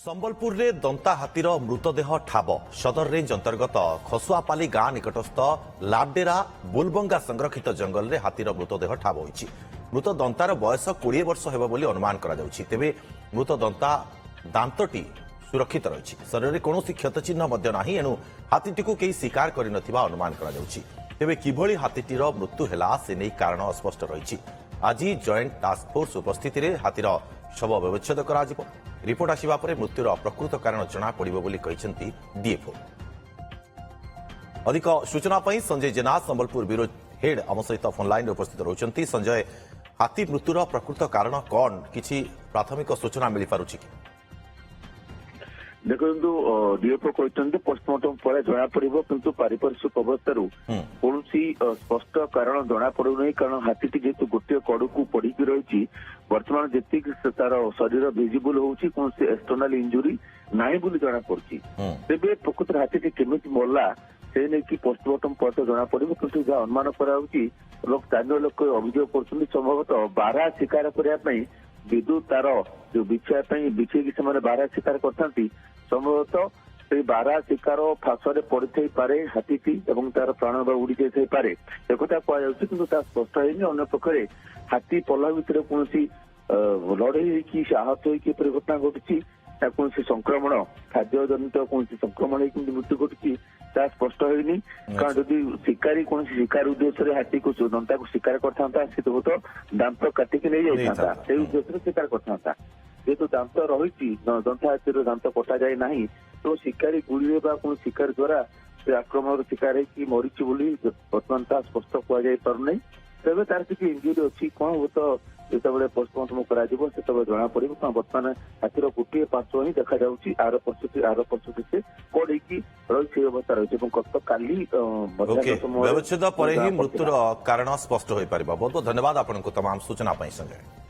संबलपुर रे दंता हाथीर मृतदेह ठाब सदर रेंज अंतर्गत खसुआपाली गां निकटस्थ लाबडेरा बुलबंगा संरक्षित जंगल रे हाथीर मृतदेह ठाब होइछि। मृत दंतार बयस 20 वर्ष हेबो बोली अनुमान करा जाउछि। तेबे मृत दंता दांतटी सुरक्षित रहिछि। शरीर कौन क्षतचिह्न मध्य नाही एणु हाथीटी केही शिकार करिनथिबा अनुमान करा जाउछि। तेबे किभଳି हाथीटीर मृत्यु ହେଲା से नै कारण अस्पष्ट रहिछि। आज जॉइंट टास्क फोर्स उपस्थिति रे हाथीर शव व्यवच्छेद करा जिवो। रिपोर्ट आसिबा परे मृत्युर प्रकृत कारण जना पड़िबो बोली कहिसेंती डीएफओ। अधिक सूचना पई संजय जेना संबलपुर ब्यूरो हेड आम सहित फोन लाइन उपस्थित रहउचंती। संजय, हाथी मृत्युर प्रकृत कारण कौन किछि प्राथमिक सूचना मिली पारुछि कि? देखो डीएफओ कहते पोस्टमार्टम पर जना पड़ो किंतु पारिपार्श्विक अवस्था कौन स्पष्ट कारण जना पड़ूना कारण हाथीटी जेहेतु गोटे कड़ को पड़ी रही बर्तमान जी तार शरीर भिजिबल होची कौन एक्सटर्नाल इंजुरी नाई बोली जना पड़ी। तेबे प्रकृत हाथीटी केमिति मरला से नहीं पोस्टमार्टम पर तो जना पड़ो किंतु जहाँ अनुमान कराई स्थानीय लोक अभियोग कर संभवतः बारहा शिकार करने विद्युत तार जो बिछाई से बारहा शिकार करते संभवतः से बारहा शिकार फाशरे पड़े पारे हाथीटी एवं तार प्राण उड़ी जाई पारे एक कहुच्छी कि स्पष्ट है अन्य पक्षे हाथी पल्ला भितर कौन लड़े कि आहत होकर घटना घटी कौन संक्रमण खाद्य जनित कौन संक्रमण मृत्यु घटी स्पष्ट है कारण जदि शिकारी कौन शिकार उद्देश्य हाथी को दंता को शिकार करता तो दांत काटिक नहीं जाता से उद्देश्य शिकार करता जेहेतु दांत रही दंता हाथी दांत कटा जाए ना तो शिकारी गुड़ी कौन शिकार द्वारा से आक्रमण शिकार है मरीची बोली बर्तमान ता स्पष्ट कहुई पारना तेज तार किसी इंजुरी अच्छी कौन हो तो जिते पोस्टमार्टम कर जना पड़ो कारण बर्तमान हाथीर गोटे पार्श्व ही देखा आर पश्चिम से कड़ी रही अवस्था रही गत काली व्यवच्छेद पर ही मृत्युर कारण स्पष्ट हो पार। बहुत बहुत धन्यवाद आपको तमाम सूचना संजय।